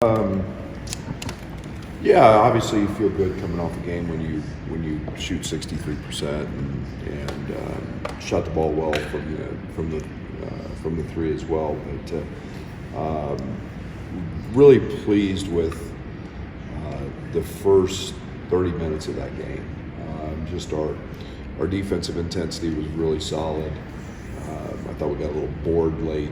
Um, yeah, obviously you feel good coming off a game when you shoot 63% and shot the ball well from the three as well. But really pleased with the first 30 minutes of that game. Just our defensive intensity was really solid. I thought we got a little bored late,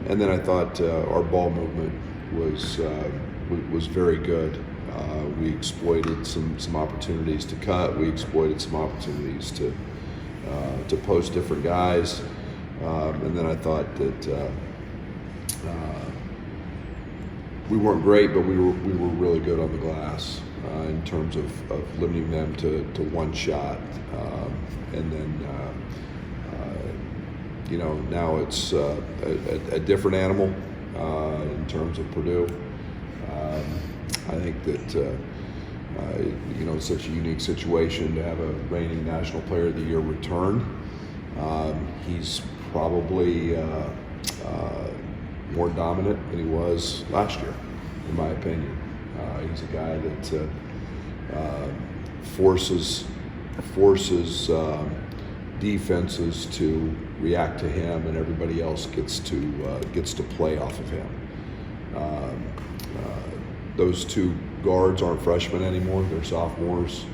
and then I thought our ball movement was very good. We exploited some opportunities to cut. We exploited some opportunities to post different guys, and then I thought that we weren't great, but we were really good on the glass in terms of limiting them to one shot, and then. Now it's a different animal in terms of Purdue. I think that it's such a unique situation to have a reigning National Player of the Year return. He's probably more dominant than he was last year, in my opinion. He's a guy that forces defenses to react to him, and everybody else gets to play off of him. Those two guards aren't freshmen anymore; they're sophomores.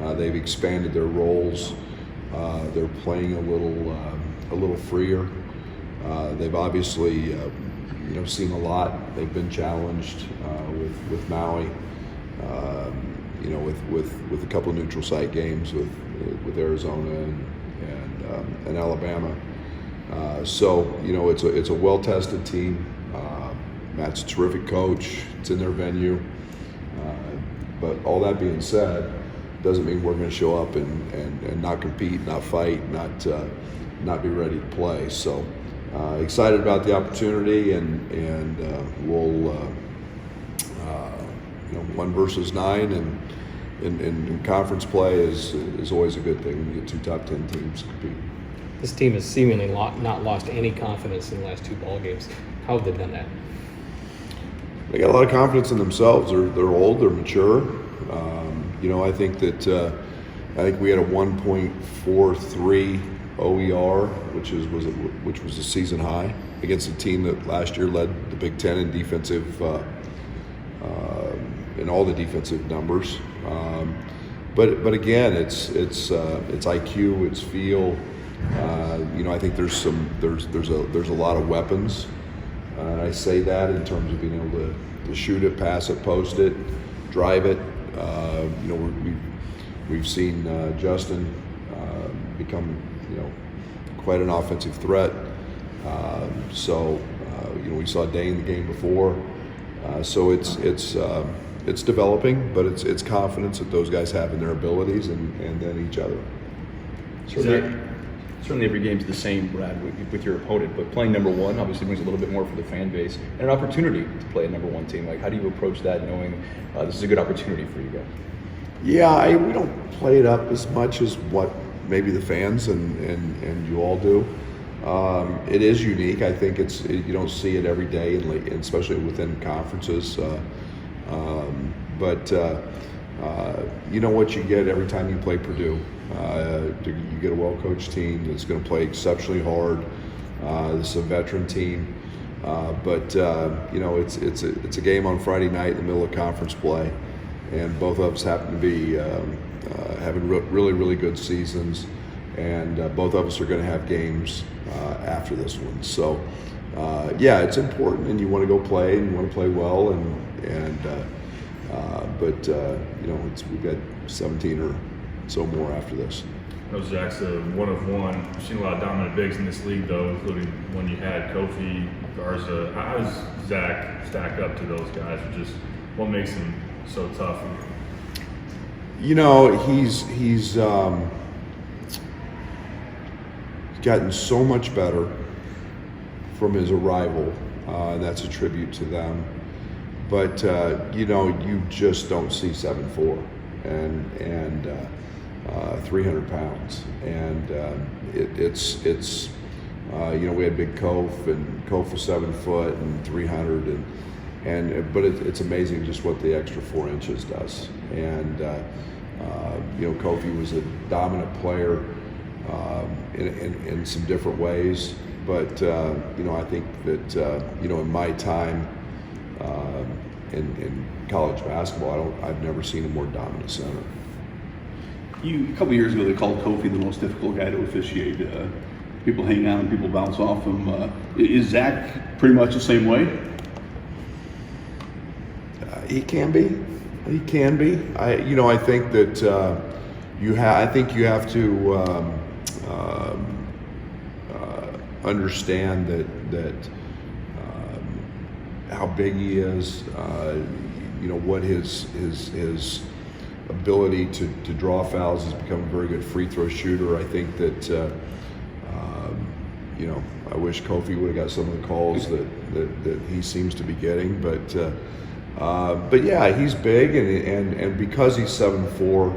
They've expanded their roles. They're playing a little freer. They've obviously seen a lot. They've been challenged with Maui. With a couple of neutral site games with Arizona and Alabama. So it's a well-tested team. Matt's a terrific coach. It's in their venue. But all that being said, doesn't mean we're going to show up and not compete, not fight, not be ready to play. So excited about the opportunity, and we'll 1 versus 9 and conference play is always a good thing when you get 2 top 10 teams compete. This team has seemingly not lost any confidence in the last 2 ball games. How have they done that? They got a lot of confidence in themselves. They're old. They're mature. I think that we had a 1.43 OER, which was a season high against a team that last year led the Big Ten in defensive in all the defensive numbers. But again, it's IQ, it's feel. I think there's a lot of weapons. And I say that in terms of being able to shoot it, pass it, post it, drive it. We've seen Justin become quite an offensive threat. We saw Day in the game before. So it's developing, but it's confidence that those guys have in their abilities and then each other. Certainly every game's the same, Brad, with your opponent, but playing number 1 obviously brings a little bit more for the fan base and an opportunity to play a number 1 team. Like, how do you approach that, knowing this is a good opportunity for you guys? Yeah, we don't play it up as much as what maybe the fans and you all do. It is unique. I think you don't see it every day, and especially within conferences. But you know what you get every time you play Purdue. You get a well-coached team that's going to play exceptionally hard. This is a veteran team, but it's a game on Friday night in the middle of conference play, and both of us happen to be having really good seasons, and both of us are going to have games after this one. So it's important, and you want to go play, and you want to play well, we've got 17 or so more after this. Zach's a 1 of 1. I've seen a lot of dominant bigs in this league, though, including when you had Kofi, Garza. How does Zach stack up to those guys? What makes him so tough? He's gotten so much better from his arrival, and that's a tribute to them. But you just don't see 7'4" and 300 pounds, and it's We had Big Kof, and Kof was 7 foot and 300, but it's amazing just what the extra 4 inches does. And Kofi was a dominant player in some different ways, but I think that in my time in college basketball, I've never seen a more dominant center. A couple years ago, they called Kofi the most difficult guy to officiate. People hang on, people bounce off him. Is Zach pretty much the same way? He can be. He can be. I think that you have to understand that how big he is. What his ability to draw fouls. He's become a very good free throw shooter. I think that I wish Kofi would have got some of the calls that he seems to be getting, but yeah, he's big, and because he's 7'4",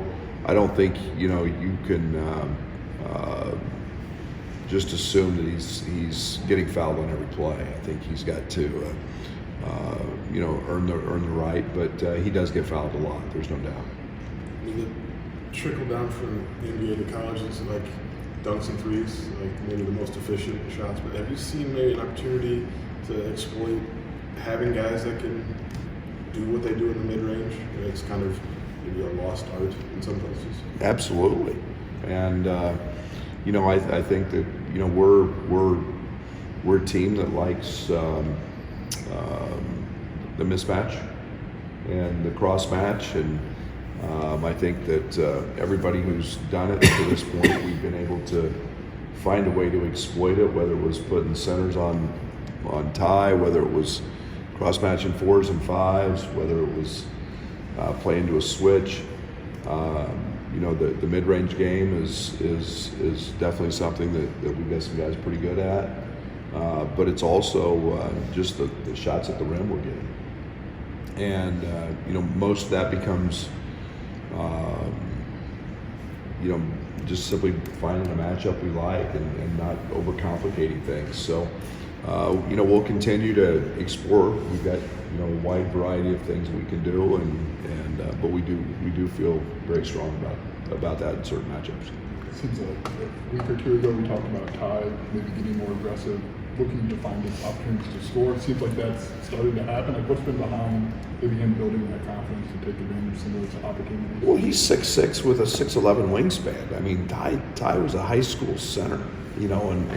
I don't think you can just assume that he's getting fouled on every play. I think he's got to earn the right, but he does get fouled a lot. There's no doubt. I mean, the trickle down from the NBA to college is like dunks and threes, like maybe the most efficient shots. But have you seen maybe an opportunity to exploit having guys that can do what they do in the mid-range? It's kind of maybe a lost art in some places. Absolutely, and I think that we're a team that likes the mismatch and the cross match, and I think that everybody who's done it to this point, we've been able to find a way to exploit it, whether it was putting centers on tie, whether it was cross matching 4s and 5s, whether it was playing to a switch. The mid-range game is definitely something that we've got some guys pretty good at, but it's also just the shots at the rim we're getting, and most of that becomes just simply finding a matchup we like and not overcomplicating things. So we'll continue to explore. We've got a wide variety of things we can do, but we do feel very strong about that in certain matchups. It seems like a week or two ago we talked about Ty maybe getting more aggressive, looking to find his opportunities to score. It seems like that's starting to happen. Like, what's been behind maybe him building that confidence to take advantage of some of those opportunities? Well, he's 6'6" with a 6'11" wingspan. I mean, Ty was a high school center, and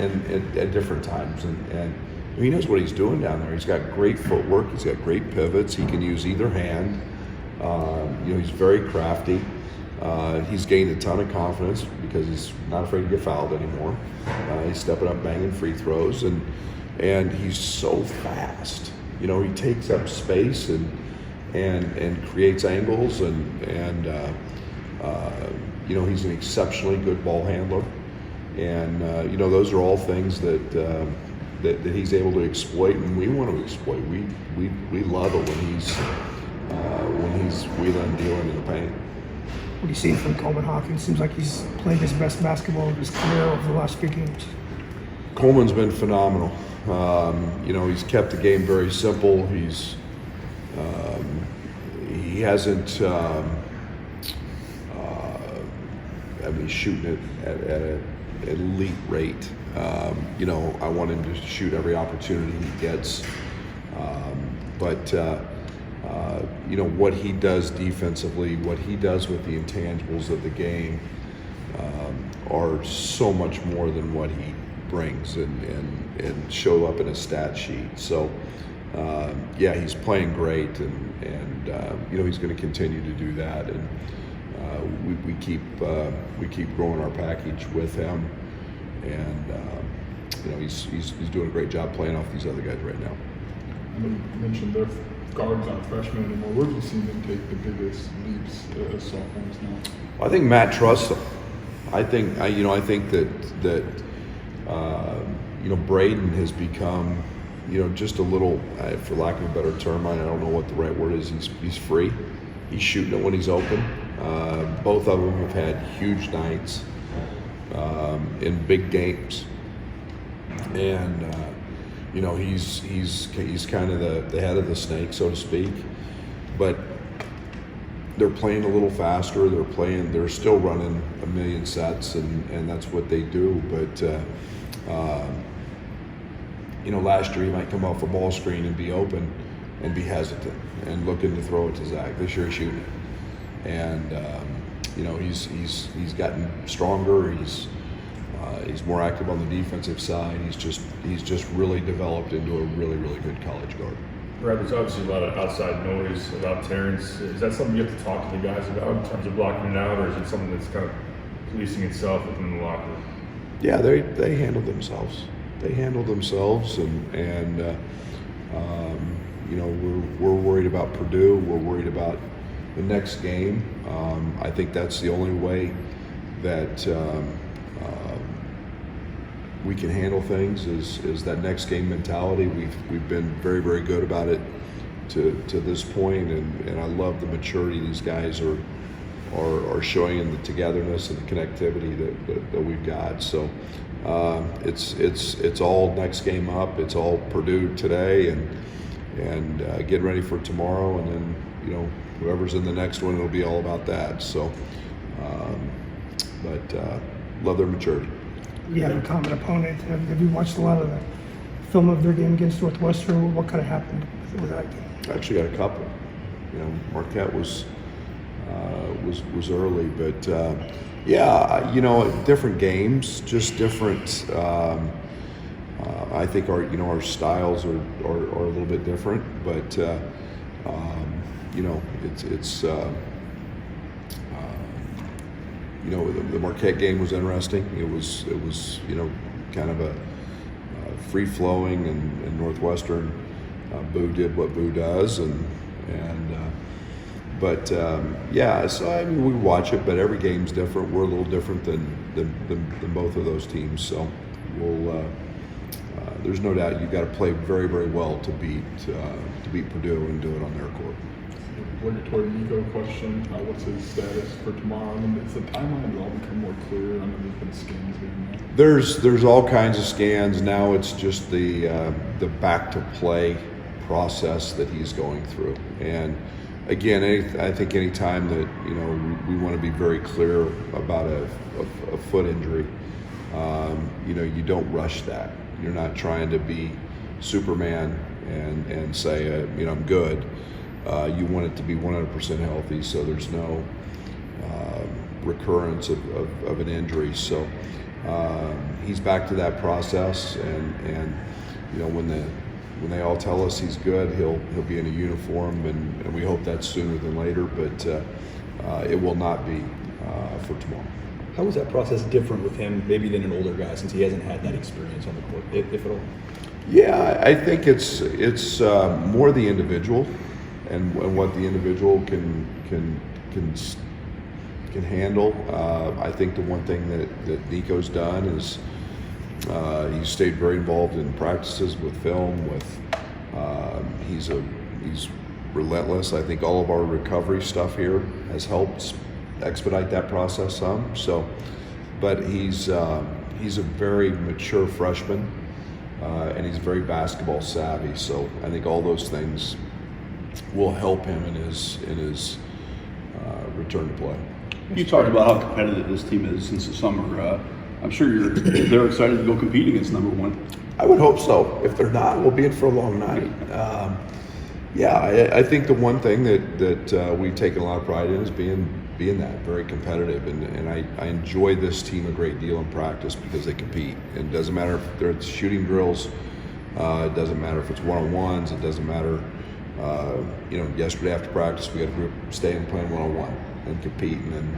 at different times, and he knows what he's doing down there. He's got great footwork. He's got great pivots. He can use either hand. He's very crafty. He's gained a ton of confidence because he's not afraid to get fouled anymore. He's stepping up, banging free throws, and he's so fast. He takes up space and creates angles, and he's an exceptionally good ball handler. And those are all things that he's able to exploit, and we want to exploit. We love it when he's wheeling and dealing in the paint. What do you see from Coleman Hawkins? Seems like he's playing his best basketball of his career over the last few games. Coleman's been phenomenal. He's kept the game very simple. He hasn't. He's shooting it at an elite rate. I want him to shoot every opportunity he gets. What he does defensively, what he does with the intangibles of the game, are so much more than what he brings and show up in a stat sheet. So, he's playing great, and he's going to continue to do that. And we keep growing our package with him, and he's doing a great job playing off these other guys right now. I know you mentioned their guards aren't freshmen anymore. Where have you seen them take the biggest leaps as sophomores now? I think Matt trusts them. I think that Braden has become just a little, for lack of a better term, I don't know what the right word is. He's free. He's shooting it when he's open. Both of them have had huge nights in big games. and you know, he's kind of the head of the snake, so to speak. But they're playing a little faster. They're still running a million sets, and that's what they do. But you know, last year he might come off a ball screen and be open and be hesitant and looking to throw it to Zach. This year he's shooting it, and you know, he's gotten stronger. He's more active on the defensive side. He's just really developed into a really good college guard. Brad, there's obviously a lot of outside noise about Terrence. Is that something you have to talk to the guys about in terms of blocking it out, or is it something that's kind of policing itself within the locker room? Yeah, they handle themselves. They handle themselves, and you know, we're worried about Purdue. We're worried about the next game. I think that's the only way that we can handle things is that next game mentality. We've been very good about it to this point, and I love the maturity these guys are showing in the togetherness and the connectivity that we've got. So it's all next game up. It's all Purdue today, and get ready for tomorrow, and then, you know, whoever's in the next one, it'll be all about that. So, but love their maturity. You had a common opponent. Have you watched a lot of the film of their game against Northwestern? What could have happened with that game? I actually got a couple. You know, Marquette was early, but yeah, you know, different games, just different. I think our styles are a little bit different, but you know, it's you know, the Marquette game was interesting. It was you know, kind of a free flowing, and Northwestern, Boo did what Boo does, but yeah. So I mean, we watch it, but every game's different. We're a little different than both of those teams. So we'll. There's no doubt you've got to play very well to beat Purdue and do it on their court. Obligatory Nico question. What's his status for tomorrow? I mean, is the timeline all become more clear? I know there's been scans being made. There's all kinds of scans now. It's just the back to play process that he's going through. And again, I think any time that, you know, we want to be very clear about a foot injury. You know, you don't rush that. You're not trying to be Superman and say, you know, I'm good. You want it to be 100% healthy, so there's no recurrence of an injury. So he's back to that process, and you know, when they all tell us he's good, he'll be in a uniform, and we hope that's sooner than later. But it will not be for tomorrow. How was that process different with him, maybe than an older guy, since he hasn't had that experience on the court, if at all? Yeah, I think it's more the individual and what the individual can handle. I think the one thing that Nico's done is he's stayed very involved in practices with film. He's relentless. I think all of our recovery stuff here has helped expedite that process some. So, but he's a very mature freshman, and he's very basketball savvy. So I think all those things will help him in his return to play. You talked about how competitive this team is since the summer. I'm sure they're excited to go compete against number one. I would hope so. If they're not, we'll be in for a long night. Yeah, I think the one thing that we've taken a lot of pride in is being that very competitive, and I enjoy this team a great deal in practice because they compete. And it doesn't matter if they're shooting drills, it doesn't matter if it's one-on-ones, it doesn't matter. You know, yesterday after practice, we had a group staying and playing one-on-one and competing, and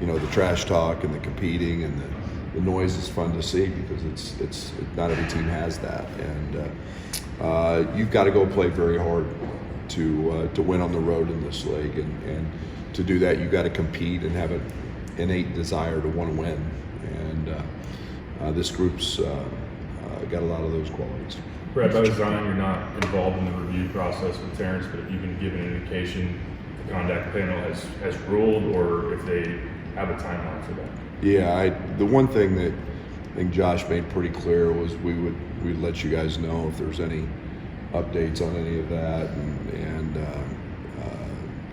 you know, the trash talk and the competing and the noise is fun to see because it's not every team has that, and you've got to go play very hard to win on the road in this league, and to do that you've got to compete and have an innate desire to want to win, and this group's got a lot of those qualities. Brad, by design, you're not involved in the review process with Terrence, but if you can give an indication the contact panel has ruled, or if they have a timeline for that. Yeah, the one thing that think Josh made pretty clear was we'd let you guys know if there's any updates on any of that, and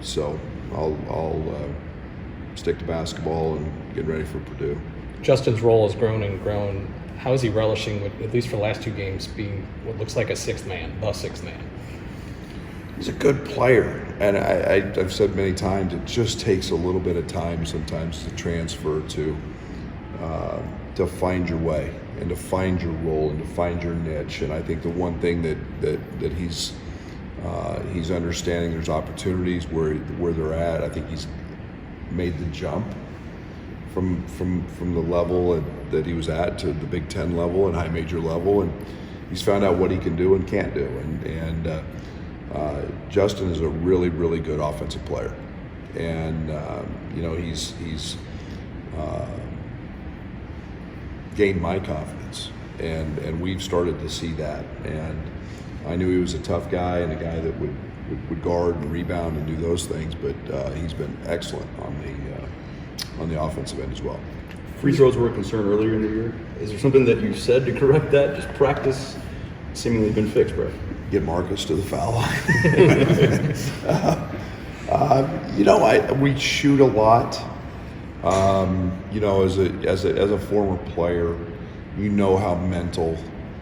so I'll stick to basketball and get ready for Purdue. Justin's role has grown and grown. How is he relishing with, at least for the last 2 games, being what looks like a sixth man? He's a good player, and I've said many times it just takes a little bit of time sometimes to transfer to find your way and to find your role and to find your niche. And I think the one thing that he's understanding, there's opportunities where they're at. I think he's made the jump from the level that he was at to the Big Ten level and high major level, and he's found out what he can do and can't do. And Justin is a really, really good offensive player, and he's gained my confidence, and we've started to see that. And I knew he was a tough guy and a guy that would guard and rebound and do those things, but he's been excellent on the offensive end as well. Free throws were a concern earlier in the year. Is there something that you said to correct that? Just practice seemingly been fixed, Brad. Get Marcus to the foul line. We shoot a lot. As a former player, you know how mental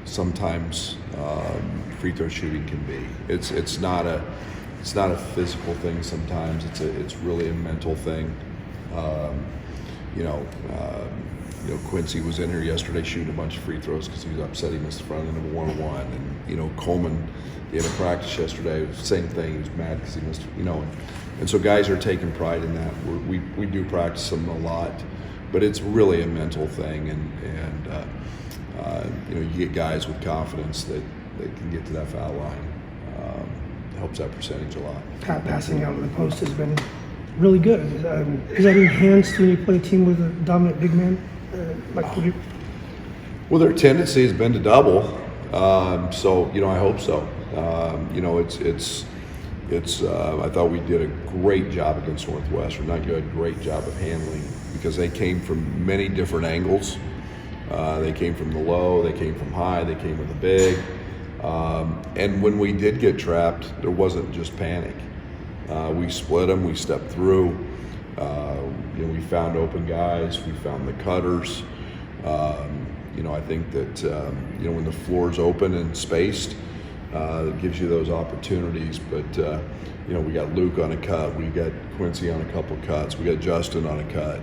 sometimes free throw shooting can be. It's not a physical thing sometimes. It's really a mental thing. Quincy was in here yesterday shooting a bunch of free throws because he was upset he missed the front end of a 1-on-1. And Coleman, he had a practice yesterday, same thing. He was mad because he missed. And so guys are taking pride in that. We do practice them a lot, but it's really a mental thing. And you get guys with confidence that can get to that foul line. Helps that percentage a lot. Passing out of the post has been really good. Is that enhanced when you play a team with a dominant big man like Purdue? Well, their tendency has been to double, so I hope so. I thought we did a great job against Northwestern. Not good, great job of handling, because they came from many different angles. They came from the low, they came from high, they came with the big. And when we did get trapped, there wasn't just panic. We split them, we stepped through. We found open guys, we found the cutters. I think that when the floor's open and spaced, it gives you those opportunities. But we got Luke on a cut, we got Quincy on a couple cuts, we got Justin on a cut.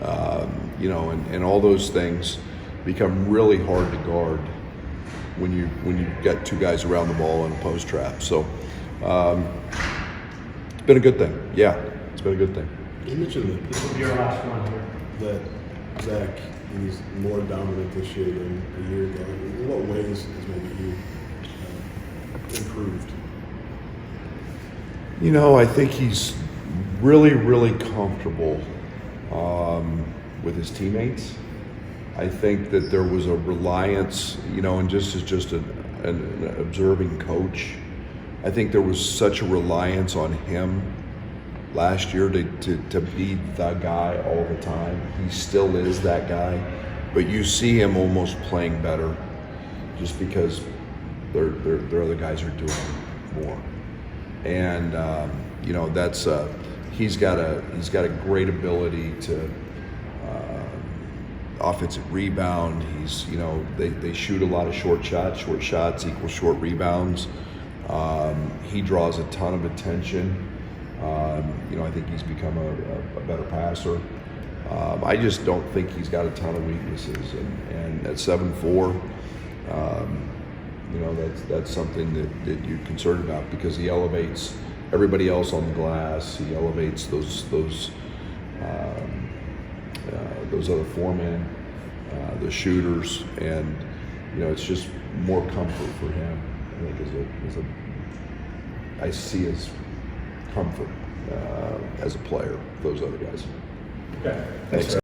And all those things become really hard to guard when you've got 2 guys around the ball in a post trap. So it's been a good thing. Yeah, it's been a good thing. You mentioned that This will be our last one here. that Zach is more dominant this year than a year ago. In what ways has maybe he improved? I think he's really, really comfortable with his teammates. I think that there was a reliance, and just as an observing coach, I think there was such a reliance on him last year to be the guy all the time. He still is that guy, but you see him almost playing better just because their other guys are doing more. And that's he's got a great ability to offensive rebound. He's they shoot a lot of short shots. Short shots equal short rebounds. He draws a ton of attention. I think he's become a better passer. I just don't think he's got a ton of weaknesses. And at 7'4", that's something that you're concerned about, because he elevates everybody else on the glass. He elevates those other foremen, the shooters, and it's just more comfort for him. I think I see his comfort as a player, those other guys. Okay. Thanks.